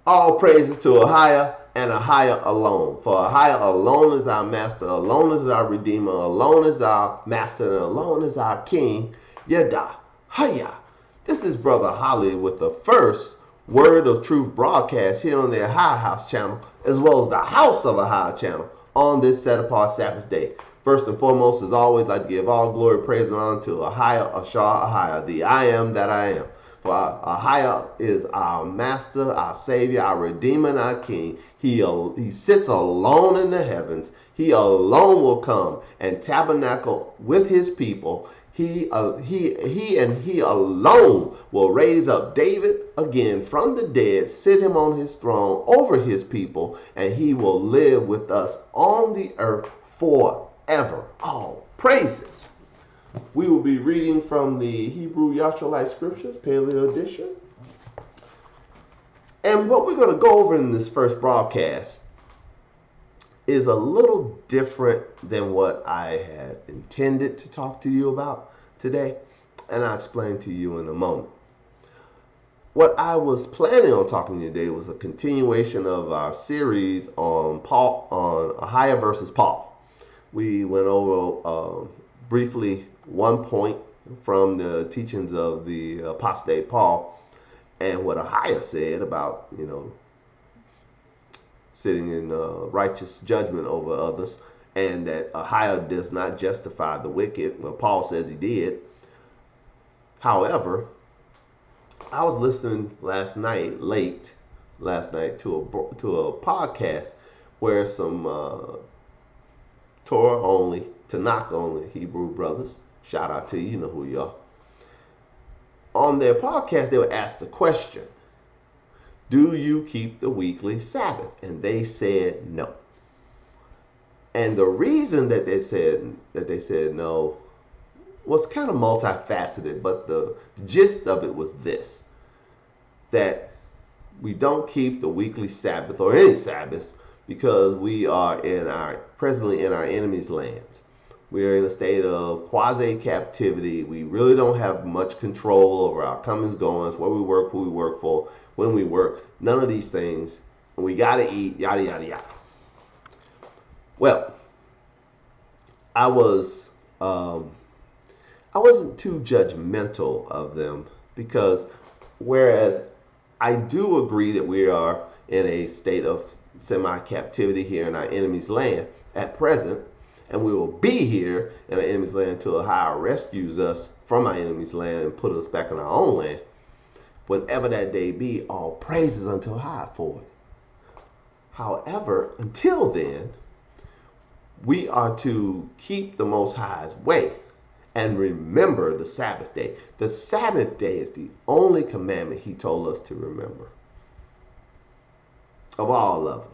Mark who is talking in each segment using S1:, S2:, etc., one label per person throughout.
S1: All praises to AHAYAH and AHAYAH alone. For AHAYAH alone is our master, alone is our redeemer, alone is our master, and alone is our king, AHAYAH. This is Brother Holly with the first Word of Truth broadcast here on the AHAYAH House channel, as well as the House of AHAYAH channel on this set apart Sabbath day. First and foremost, as always, I'd like to give all glory, praise, and honor to AHAYAH, AHAYAH, the I am that I am. For AHAYAH is our master, our savior, our redeemer, and our king. He sits alone in the heavens. He alone will come and tabernacle with his people. He alone will raise up David again from the dead, sit him on his throne over his people, and he will live with us on the earth forever. All praises. We will be reading from the Hebrew Yahshua Scriptures, Paleo Edition. And what we're going to go over in this first broadcast is a little different than what I had intended to talk to you about today. And I'll explain to you in a moment. What I was planning on talking to you today was a continuation of our series on AHAYAH versus Paul. We went over briefly one point from the teachings of the apostate Paul and what AHAYAH said about, sitting in righteous judgment over others, and that AHAYAH does not justify the wicked. Well, Paul says he did. However, I was listening late last night to a podcast where some Torah only, Tanakh only Hebrew brothers, shout out to you, you know who you are. On their podcast, they were asked the question, do you keep the weekly Sabbath? And they said no. And the reason that they said no was kind of multifaceted, but the gist of it was this, that we don't keep the weekly Sabbath or any Sabbaths because we are presently in our enemy's lands. We are in a state of quasi-captivity. We really don't have much control over our comings, goings, where we work, who we work for, when we work, none of these things. And we got to eat, yada, yada, yada. Well, I wasn't too judgmental of them because whereas I do agree that we are in a state of semi-captivity here in our enemy's land at present, and we will be here in our enemy's land until AHAYAH rescues us from our enemy's land and put us back in our own land. Whenever that day be, all praises unto AHAYAH for it. However, until then, we are to keep the Most High's way and remember the Sabbath day. The Sabbath day is the only commandment he told us to remember. Of all of them.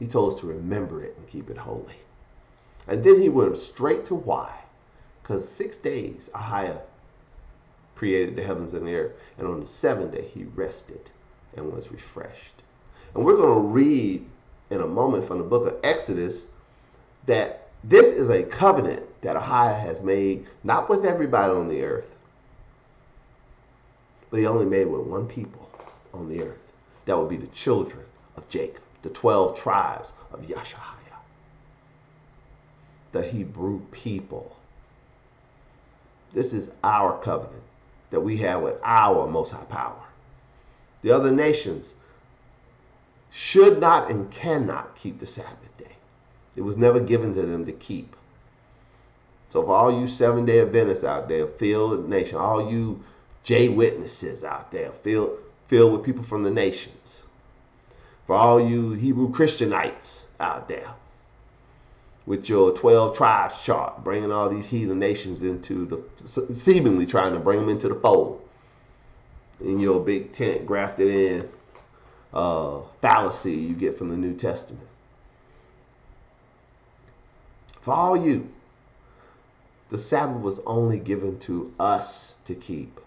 S1: He told us to remember it and keep it holy. And then he went straight to why. Because 6 days AHAYAH created the heavens and the earth. And on the 7th day he rested and was refreshed. And we're going to read in a moment from the book of Exodus that this is a covenant that AHAYAH has made, not with everybody on the earth, but he only made with one people on the earth. That would be the children of Jacob, the 12 tribes of Yahshua, the Hebrew people. This is our covenant that we have with our Most High power. The other nations should not and cannot keep the Sabbath day. It was never given to them to keep. So for all you 7-day Adventists out there, filled nation, all you J witnesses out there, filled with people from the nations, for all you Hebrew Christianites out there, with your 12 tribes chart, bringing all these heathen nations seemingly trying to bring them into the fold, in your big tent grafted in fallacy you get from the New Testament. For all you, the Sabbath was only given to us to keep.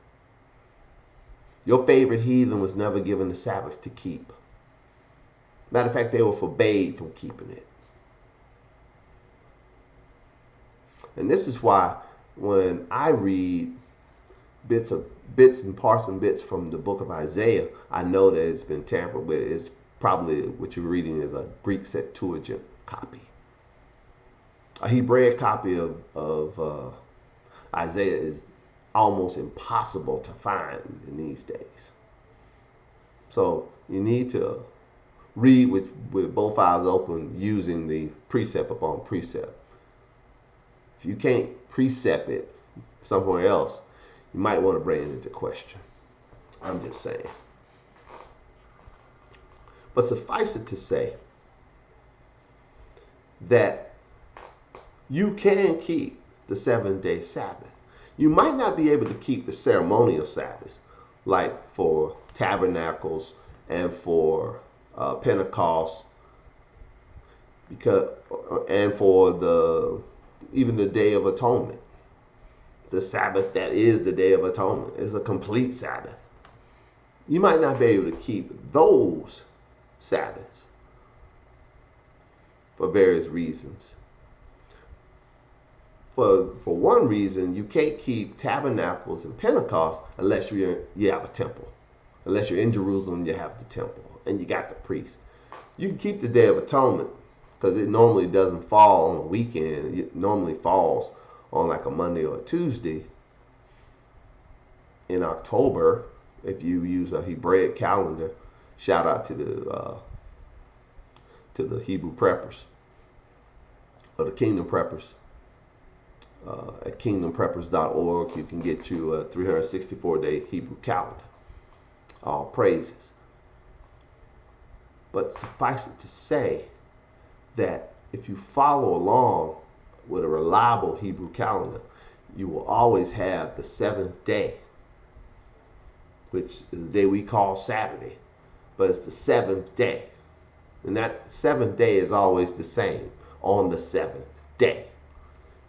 S1: Your favorite heathen was never given the Sabbath to keep. Matter of fact, they were forbade from keeping it. And this is why when I read bits of bits and parsing bits from the book of Isaiah, I know that it's been tampered with. It's probably what you're reading is a Greek Septuagint copy. A Hebraic copy of Isaiah is almost impossible to find in these days. So you need to read with both eyes open, using the precept upon precept. If you can't precept it somewhere else, you might want to bring it into question. I'm just saying. But suffice it to say that you can keep the 7-day Sabbath. You might not be able to keep the ceremonial Sabbaths, like for tabernacles and for Pentecost, and for even the Day of Atonement. The Sabbath that is the Day of Atonement is a complete Sabbath. You might not be able to keep those Sabbaths for various reasons. For one reason, you can't keep tabernacles and Pentecost unless you have a temple. Unless you're in Jerusalem, you have the temple and you got the priest. You can keep the Day of Atonement because it normally doesn't fall on a weekend. It normally falls on like a Monday or a Tuesday in October if you use a Hebraic calendar. Shout out to the Hebrew preppers or the Kingdom preppers. At kingdompreppers.org, you can get you a 364-day Hebrew calendar. All praises. But suffice it to say that if you follow along with a reliable Hebrew calendar, you will always have the 7th day, which is the day we call Saturday, but it's the 7th day. And that 7th day is always the same on the 7th day.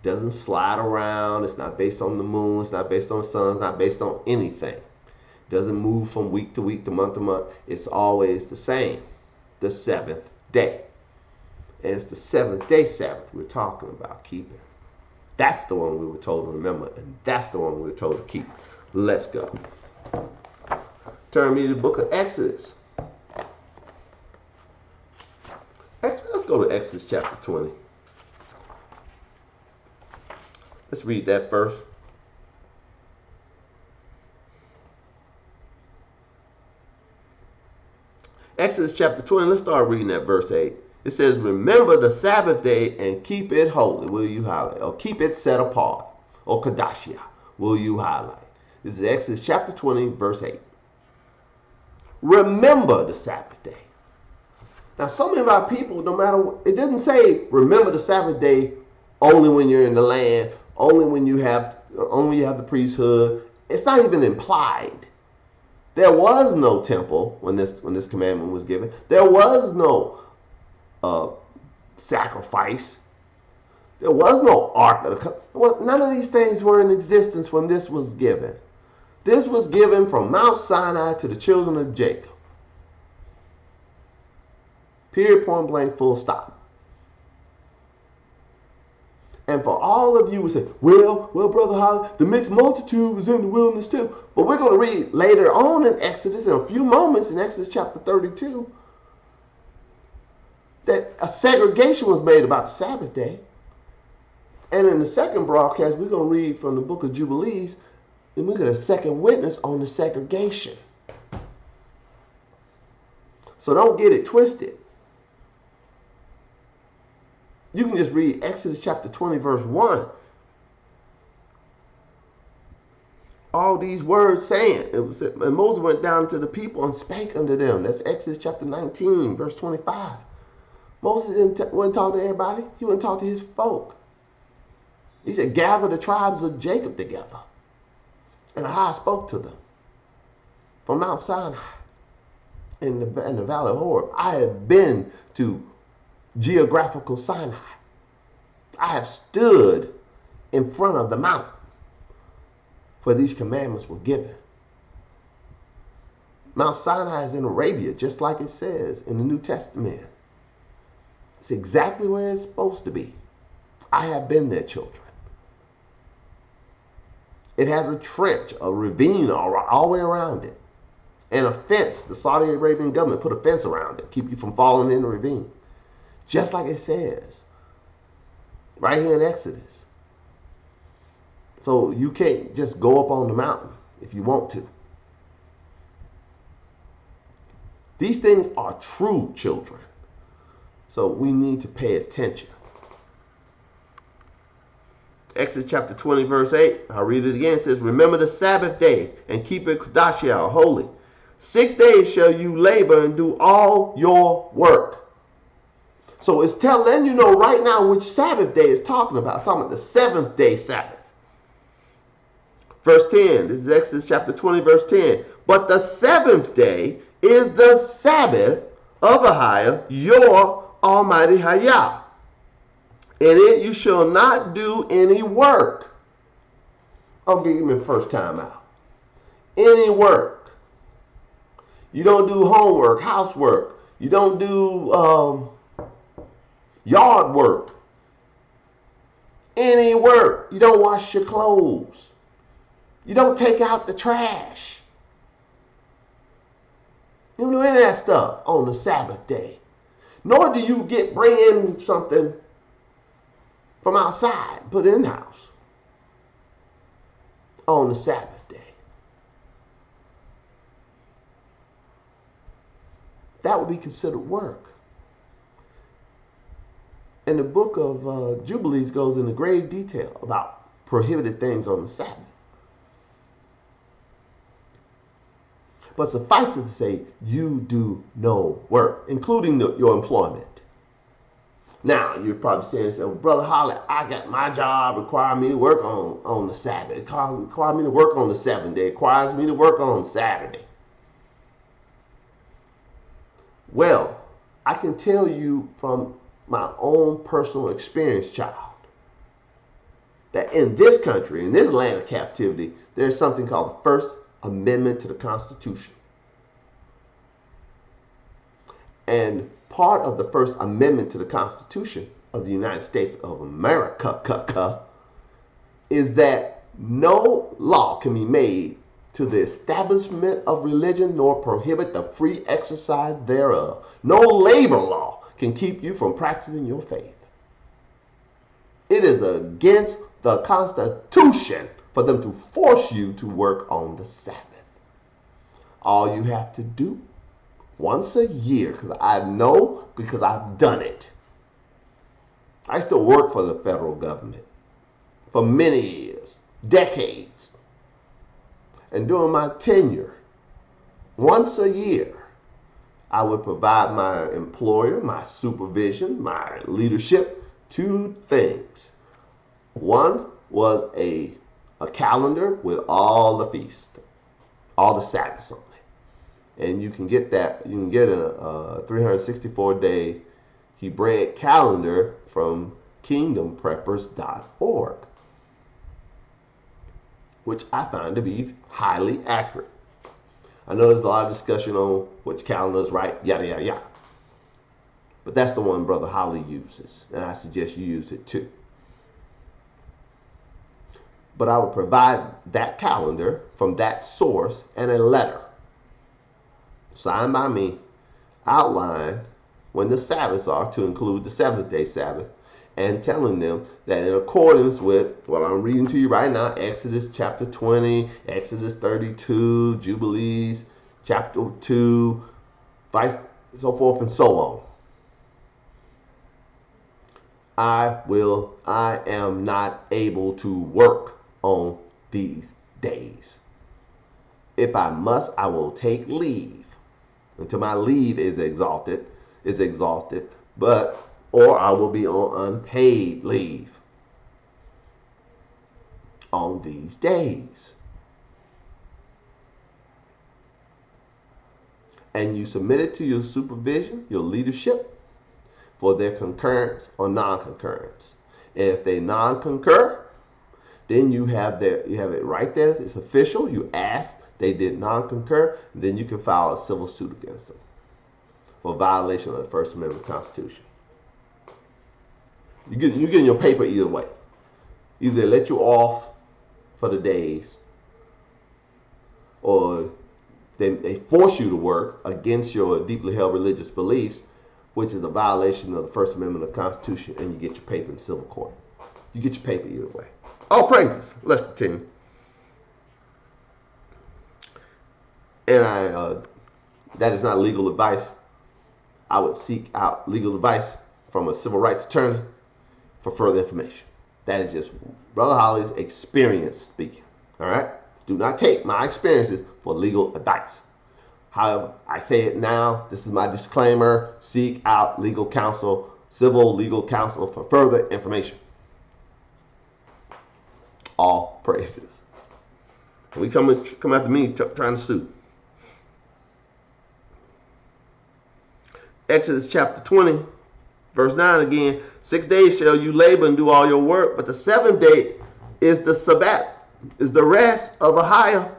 S1: Doesn't slide around. It's not based on the moon. It's not based on the sun. It's not based on anything. It doesn't move from week to week to month. It's always the same. The 7th day. And it's the 7th day Sabbath we're talking about keeping. That's the one we were told to remember, and that's the one we were told to keep. Let's go. Turn me to the book of Exodus. Let's go to Exodus chapter 20. Let's read that first. Exodus chapter 20, let's start reading at verse 8. It says, remember the Sabbath day and keep it holy, will you highlight? Or keep it set apart, or Kadashia, will you highlight? This is Exodus chapter 20, verse 8. Remember the Sabbath day. Now, so many of our people, no matter what, it doesn't say remember the Sabbath day only when you're in the land, only when you have the priesthood. It's not even implied. There was no temple when this commandment was given. There was no sacrifice. There was no ark of the covenant. None of these things were in existence when this was given. This was given from Mount Sinai to the children of Jacob. Period, point blank, full stop. And for all of you who say, well, Brother Holly, the mixed multitude was in the wilderness too. But we're going to read later on in Exodus, in a few moments, in Exodus chapter 32, that a segregation was made about the Sabbath day. And in the second broadcast, we're going to read from the book of Jubilees, and we get a second witness on the segregation. So don't get it twisted. You can just read Exodus chapter 20, verse 1. All these words saying, and Moses went down to the people and spake unto them. That's Exodus chapter 19, verse 25. Moses wouldn't talk to everybody. He wouldn't talk to his folk. He said, gather the tribes of Jacob together. And I spoke to them from Mount Sinai in the valley of Horeb. I have been to geographical Sinai. I have stood in front of the mountain where these commandments were given. Mount Sinai is in Arabia, just like it says in the New Testament. It's exactly where it's supposed to be. I have been there, children. It has a trench, a ravine all the way around it. And a fence. The Saudi Arabian government put a fence around it, keep you from falling in the ravine. Just like it says right here in Exodus. So you can't just go up on the mountain if you want to. These things are true, children. So we need to pay attention. Exodus chapter 20, verse 8. I'll read it again. It says, remember the Sabbath day and keep it Kodashia, holy. 6 days shall you labor and do all your work. So it's letting you know right now which Sabbath day it's talking about. It's talking about the 7th day Sabbath. Verse 10. This is Exodus chapter 20, verse 10. But the 7th day is the Sabbath of AHAYAH, your Almighty AHAYAH. In it you shall not do any work. I'll give you my first time out. Any work. You don't do homework, housework. You don't do yard work. Any work. You don't wash your clothes. You don't take out the trash. You don't do any of that stuff on the Sabbath day. Nor do you bring in something from outside, put it in the house on the Sabbath day. That would be considered work. And the book of Jubilees goes into grave detail about prohibited things on the Sabbath. But suffice it to say, you do no work, including your employment. Now, you're probably saying, well, Brother Holly, I got my job require me to work on the Sabbath. It requires me to work on the 7th day. It requires me to work on Saturday. Well, I can tell you from my own personal experience, child, that in this country, in this land of captivity, there's something called the First Amendment to the Constitution. And part of the First Amendment to the Constitution of the United States of America is that no law can be made to the establishment of religion nor prohibit the free exercise thereof. No labor law can keep you from practicing your faith. It is against the Constitution for them to force you to work on the Sabbath. All you have to do once a year, because I know, because I've done it. I used to work for the federal government for many years, decades. And during my tenure, once a year, I would provide my employer, my supervision, my leadership, 2 things. One was a calendar with all the feasts, all the Sabbaths on it. And you can get that, you can get a 364-day Hebraic calendar from kingdompreppers.org, which I find to be highly accurate. I know there's a lot of discussion on which calendar is right, yada, yada, yada. But that's the one Brother Holly uses, and I suggest you use it too. But I would provide that calendar from that source and a letter signed by me, outline when the Sabbaths are, to include the 7th day Sabbath, and telling them that in accordance with what I'm reading to you right now, Exodus chapter 20, Exodus 32, Jubilees chapter 2, so forth and so on. I am not able to work on these days. If I must, I will take leave until my leave is exhausted, or I will be on unpaid leave on these days. And you submit it to your supervision, your leadership, for their concurrence or non-concurrence. And if they non-concur, then you have it right there. It's official. You ask, they did non-concur, then you can file a civil suit against them for violation of the First Amendment of the Constitution. You're getting your paper either way. Either they let you off for the days, or they force you to work against your deeply held religious beliefs, which is a violation of the First Amendment of the Constitution, and you get your paper in civil court. You get your paper either way. All praises. Let's continue. And that is not legal advice. I would seek out legal advice from a civil rights attorney for further information. That is just Brother Holly's experience speaking. All right? Do not take my experiences for legal advice. However, I say it now. This is my disclaimer. Seek out legal counsel, civil legal counsel for further information. All praises. We come after me trying to sue. Exodus chapter 20, verse 9 again. 6 days shall you labor and do all your work, but the seventh day is the Sabbath, is the rest of AHAYAH,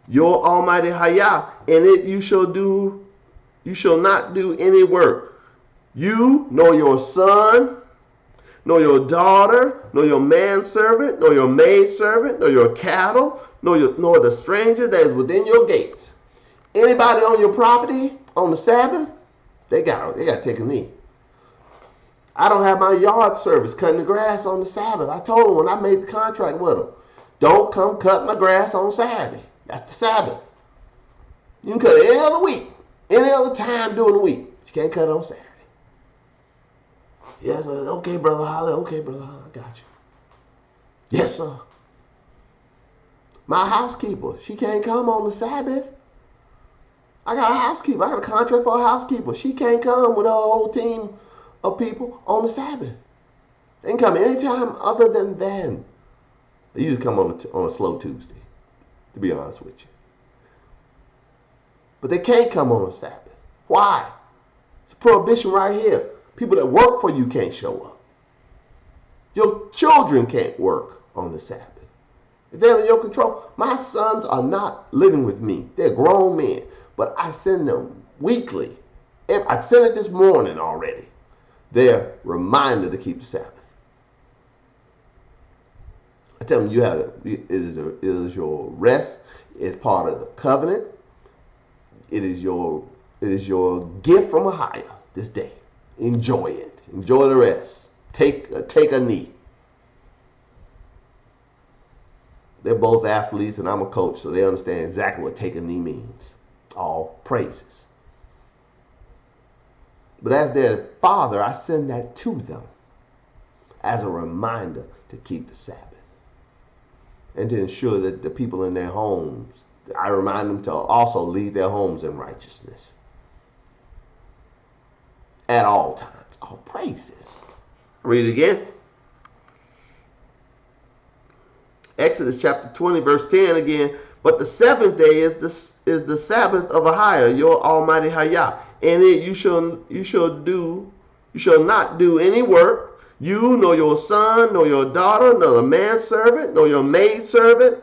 S1: your almighty AHAYAH. In it you shall not do any work. You, nor your son, nor your daughter, nor your manservant, nor your maidservant, nor your cattle, nor the stranger that is within your gates. Anybody on your property on the Sabbath, they got to take a knee. I don't have my yard service cutting the grass on the Sabbath. I told them when I made the contract with them, don't come cut my grass on Saturday. That's the Sabbath. You can cut it any other week, any other time during the week. But you can't cut it on Saturday. Yes, okay, Brother Holly. Okay, Brother Holly, I got you. Yes, sir. My housekeeper, she can't come on the Sabbath. I got a housekeeper. I got a contract for a housekeeper. She can't come with a whole team of people on the Sabbath. They can come anytime other than then. They usually come on a slow Tuesday, to be honest with you. But they can't come on a Sabbath. Why? It's a prohibition right here. People that work for you can't show up. Your children can't work on the Sabbath. If they're under your control, my sons are not living with me. They're grown men. But I send them weekly. I sent it this morning already. They're reminded to keep the Sabbath. I tell them it is your rest. It's part of the covenant. It is your gift from AHAYAH this day. Enjoy it. Enjoy the rest. Take a knee. They're both athletes, and I'm a coach, so they understand exactly what take a knee means. All praises. But as their father, I send that to them as a reminder to keep the Sabbath and to ensure that the people in their homes, I remind them to also lead their homes in righteousness at all times. All praises. Read it again. Exodus chapter 20, verse 10 again. But the seventh day is the Sabbath of AHAYAH, your almighty AHAYAH. In it you shall not do any work, you, nor your son, nor your daughter, nor the manservant, nor your maidservant,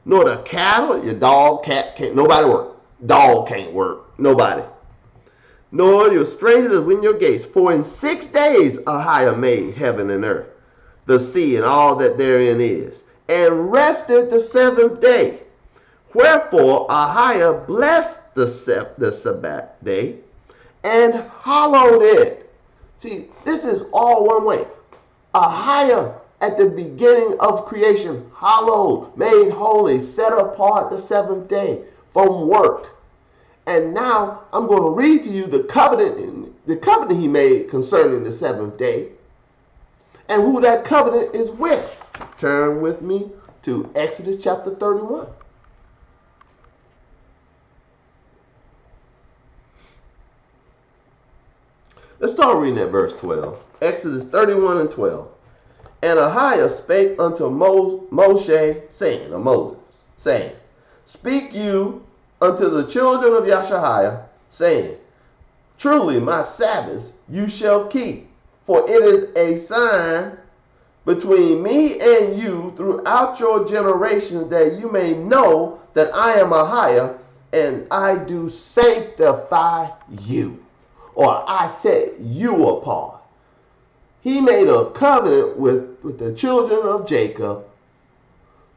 S1: nor the cattle. Your dog, cat, can't nobody work. Dog can't work. Nobody. Nor your stranger that within your gates. For in 6 days AHAYAH made heaven and earth, the sea, and all that therein is, and rested the seventh day. Wherefore AHAYAH blessed the Sabbath day and hallowed it. See, this is all one way. AHAYAH at the beginning of creation, hallowed, made holy, set apart the seventh day from work. And now I'm going to read to you the covenant he made concerning the seventh day and who that covenant is with. Turn with me to Exodus chapter 31. Let's start reading at verse 12. Exodus 31 and 12. And AHAYAH spake unto Moshe, saying, Speak you unto the children of Yashahiah, saying, Truly my Sabbaths you shall keep, for it is a sign between me and you throughout your generations, that you may know that I am AHAYAH, and I do sanctify you. Or I set you apart. He made a covenant with the children of Jacob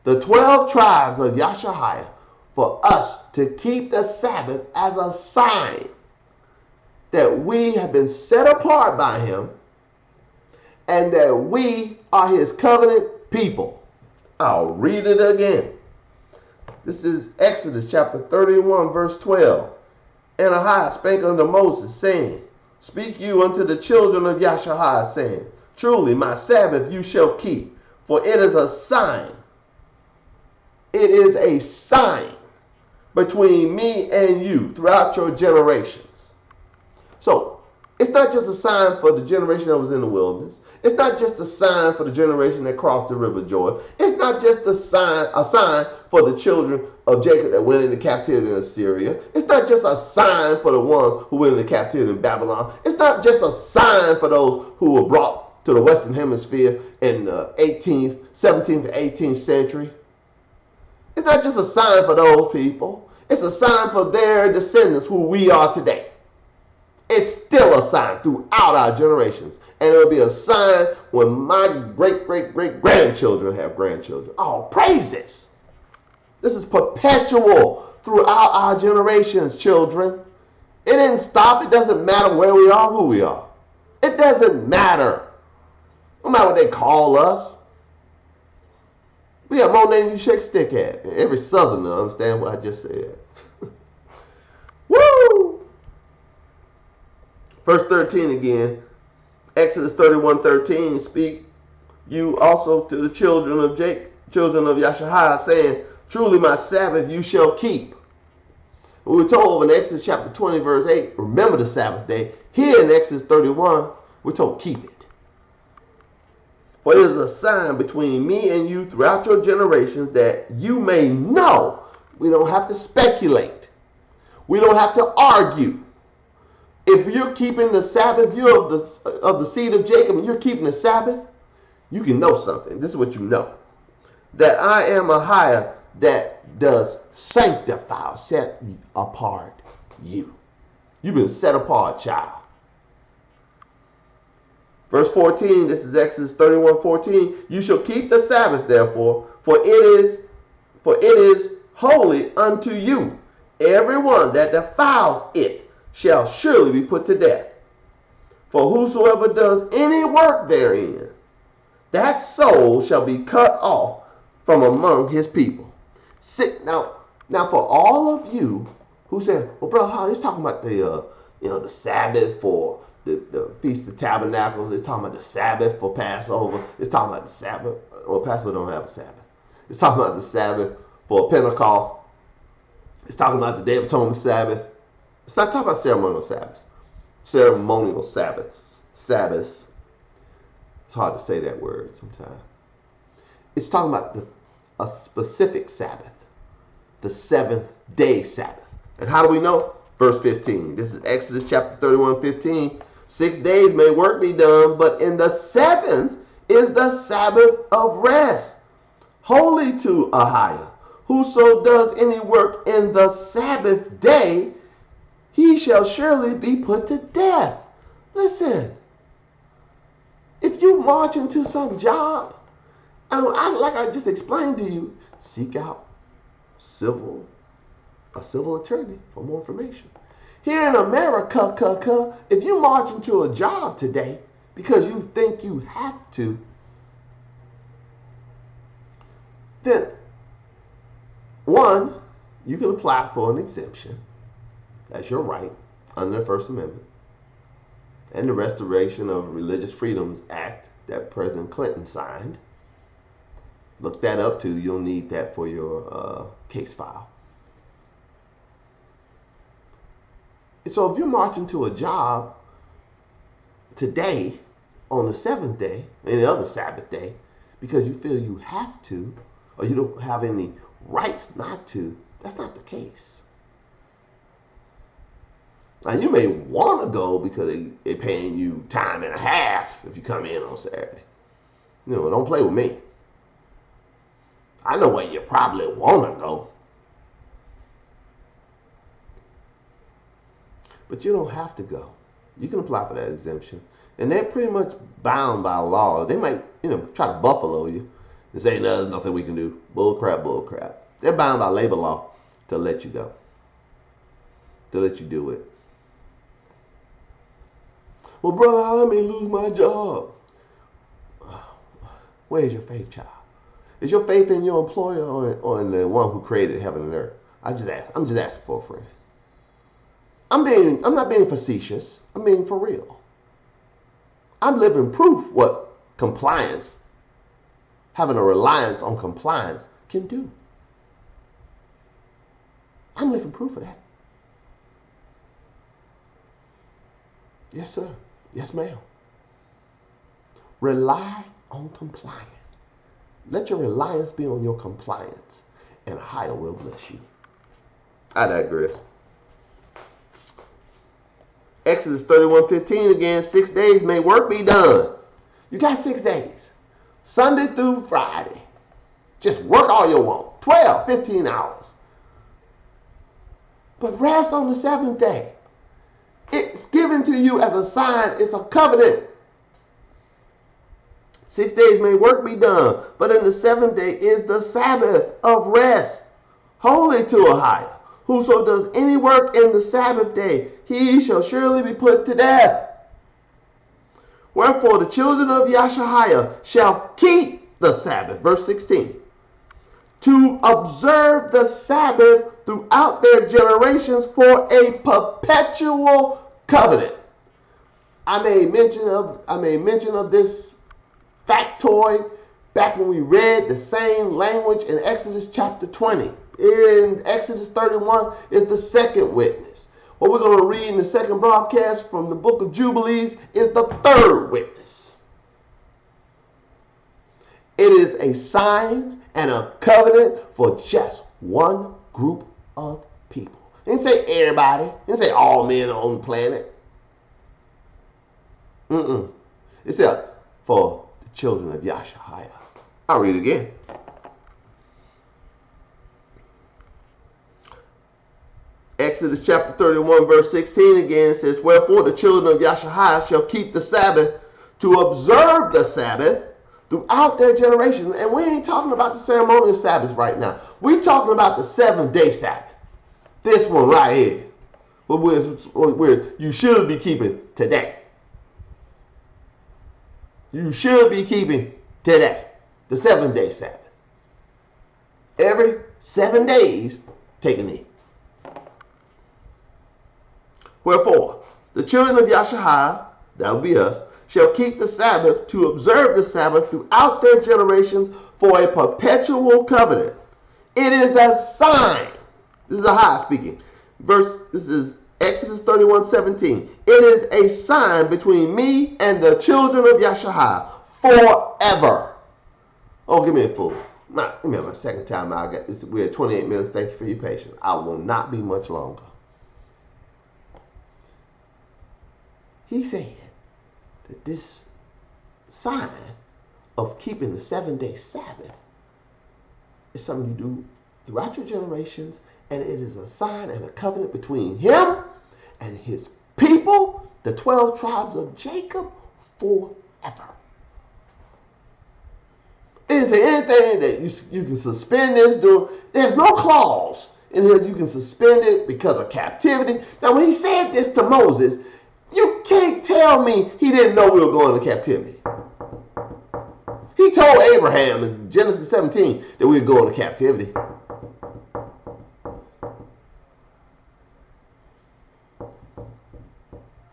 S1: the 12 tribes of AHAYAH, for us to keep the Sabbath as a sign that we have been set apart by him and that we are his covenant people. I'll read it again. This is Exodus chapter 31, verse 12. And AHAYAH spake unto Moses, saying, Speak you unto the children of AHAYAH, saying, Truly my Sabbath you shall keep, for it is a sign. It is a sign between me and you throughout your generations. So, it's not just a sign for the generation that was in the wilderness. It's not just a sign for the generation that crossed the river Jordan. It's not just a sign for the children of Jacob that went into captivity in Assyria. It's not just a sign for the ones who went into captivity in Babylon. It's not just a sign for those who were brought to the Western Hemisphere in the 18th, 17th, and 18th century. It's not just a sign for those people. It's a sign for their descendants who we are today. It's still a sign throughout our generations. And it'll be a sign when my great-great-great-grandchildren have grandchildren. Oh, praises! This is perpetual throughout our generations, children. It didn't stop. It doesn't matter where we are, who we are. It doesn't matter. No matter what they call us. We have more names you shake stick at. And every southerner understands what I just said. Woo! Verse 13 again. Exodus 31:13. Speak you also to the children of AHAYAH, saying, Truly my Sabbath you shall keep. We were told in Exodus chapter 20, verse 8, remember the Sabbath day. Here in Exodus 31, we're told keep it. For it is a sign between me and you throughout your generations, that you may know. We don't have to speculate. We don't have to argue. If you're keeping the Sabbath, you're of the seed of Jacob, and you're keeping the Sabbath, you can know something. This is what you know. That I am AHAYAH that does sanctify, set apart you. You've been set apart, child. Verse 14, this is Exodus 31:14. You shall keep the Sabbath, therefore, for it is holy unto you. Everyone that defiles it shall surely be put to death. For whosoever does any work therein, that soul shall be cut off from among his people. Now for all of you who say, well, brother, he's talking about the Sabbath for the Feast of Tabernacles. It's talking about the Sabbath for Passover. It's talking about the Sabbath. Well, Passover don't have a Sabbath. It's talking about the Sabbath for Pentecost. It's talking about the Day of Atonement Sabbath. It's not talking about ceremonial Sabbaths. Ceremonial Sabbaths. Sabbaths. It's hard to say that word sometimes. It's talking about a specific Sabbath. The seventh day Sabbath. And how do we know? Verse 15. This is Exodus chapter 31:15. 6 days may work be done, but in the seventh is the Sabbath of rest, holy to AHAYAH. Whoso does any work in the Sabbath day, he shall surely be put to death. Listen, if you march into some job, like I just explained to you, seek out a civil attorney for more information. Here in America, if you march into a job today because you think you have to, then one, you can apply for an exemption. That's your right under the First Amendment and the Restoration of Religious Freedoms Act that President Clinton signed. Look that up too. You'll need that for your case file. So if you're marching to a job today on the seventh day, any other Sabbath day, because you feel you have to, or you don't have any rights not to, that's not the case. Now you may want to go because they're paying you time and a half if you come in on Saturday. Don't play with me. I know where you probably want to go. But you don't have to go. You can apply for that exemption. And they're pretty much bound by law. They might, try to buffalo you This ain't nothing we can do. Bull crap, bull crap. They're bound by labor law to let you go, to let you do it. Well, brother, I may lose my job. Where's your faith, child? Is your faith in your employer or in the one who created heaven and earth? I'm just asking for a friend. I'm not being facetious. I'm being for real. I'm living proof what compliance, having a reliance on compliance, can do. I'm living proof of that. Yes, sir. Yes, ma'am. Rely on compliance. Let your reliance be on your compliance, and AHAYAH will bless you. I digress. Exodus 31:15 again, 6 days may work be done. You got 6 days. Sunday through Friday. Just work all you want. 12, 15 hours. But rest on the seventh day. It's given to you as a sign. It's a covenant. 6 days may work be done, but in the seventh day is the Sabbath of rest, holy to AHAYAH. Whoso does any work in the Sabbath day, he shall surely be put to death. Wherefore the children of AHAYAH shall keep the Sabbath, verse 16, to observe the Sabbath throughout their generations for a perpetual covenant. I made mention of this factoid back when we read the same language in Exodus chapter 20. In Exodus 31 is the second witness. What we're going to read in the second broadcast from the book of Jubilees is the third witness. It is a sign and a covenant for just one group of people. It didn't say everybody. It didn't say all men on the planet. It said for the children of AHAYAH. I'll read it again. Exodus chapter 31 verse 16 again says, wherefore the children of AHAYAH shall keep the Sabbath to observe the Sabbath throughout their generations. And we ain't talking about the ceremonial Sabbath right now. We're talking about the 7-day Sabbath. This one right here. Where you should be keeping today. You should be keeping today. The 7-day Sabbath. Every 7 days, take a knee. Wherefore, the children of AHAYAH, that will be us, shall keep the Sabbath to observe the Sabbath throughout their generations for a perpetual covenant. It is a sign. This is AHAYAH speaking. This is Exodus 31:17. It is a sign between me and the children of AHAYAH forever. Oh, give me a full. Give me my second time out. We're at 28 minutes. Thank you for your patience. I will not be much longer. He said that this sign of keeping the 7-day Sabbath is something you do throughout your generations, and it is a sign and a covenant between him and his people, the 12 tribes of Jacob, forever. It didn't say anything that you can suspend this. There's no clause in here you can suspend it because of captivity. Now, when he said this to Moses, you can't tell me he didn't know we were going into captivity. He told Abraham in Genesis 17 that we were going into captivity.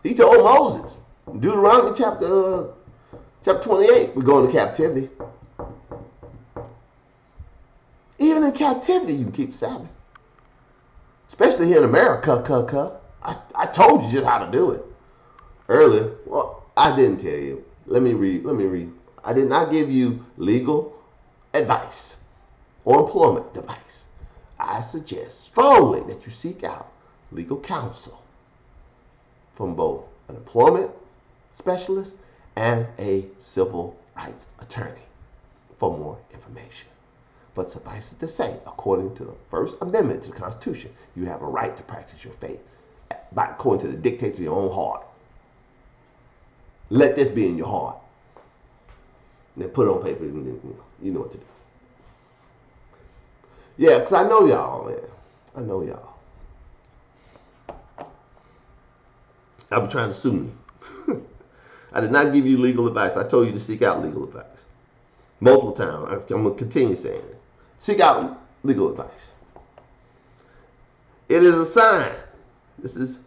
S1: He told Moses, Deuteronomy chapter 28, we're going to captivity. Even in captivity, you can keep Sabbath. Especially here in America. I told you just how to do it earlier. Well, I didn't tell you. Let me read. I did not give you legal advice or employment advice. I suggest strongly that you seek out legal counsel from both an employment specialist and a civil rights attorney for more information. But suffice it to say, according to the First Amendment to the Constitution, you have a right to practice your faith according to the dictates of your own heart. Let this be in your heart. And then put it on paper, and then, you know what to do. Yeah, because I know y'all, man. I know y'all. I'll be trying to sue me. I did not give you legal advice. I told you to seek out legal advice. Multiple times. I'm going to continue saying it. Seek out legal advice. It is a sign. This is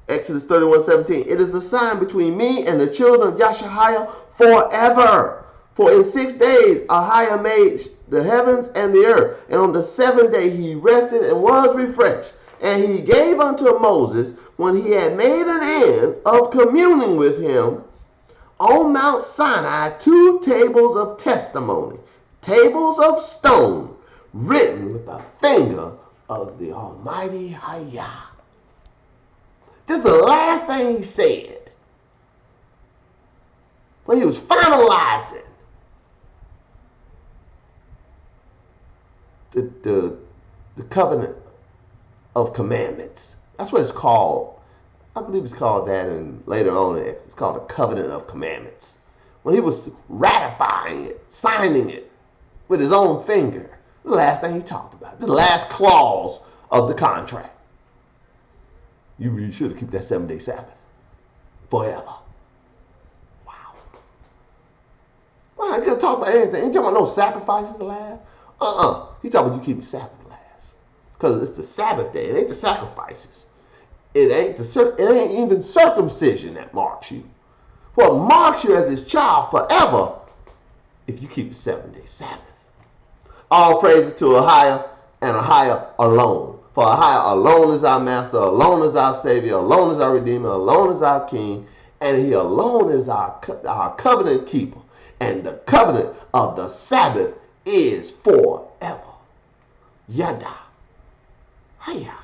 S1: Exodus 31:17. It is a sign between me and the children of AHAYAH forever. For in 6 days AHAYAH made the heavens and the earth. And on the seventh day he rested and was refreshed. And he gave unto Moses, when he had made an end of communing with him, on Mount Sinai, 2 tables of testimony, tables of stone, written with the finger of the Almighty AHAYAH. This is the last thing he said when he was finalizing the covenant of commandments. That's what it's called. I believe it's called that, and later on it's called the covenant of commandments. When he was ratifying it, signing it with his own finger, the last thing he talked about, the last clause of the contract. You really should have kept that 7-day Sabbath forever. Wow. Well, I ain't gonna talk about anything. Ain't talking about no sacrifices last. He talking about you keep the Sabbath last. Because it's the Sabbath day. It ain't the sacrifices. It ain't even circumcision that marks you. What marks you as his child forever if you keep the 7-day Sabbath. All praises to AHAYAH and AHAYAH alone. For AHAYAH alone is our master, alone is our savior, alone is our redeemer, alone is our king, and he alone is our covenant keeper. And the covenant of the Sabbath is forever. Yada. AHAYAH.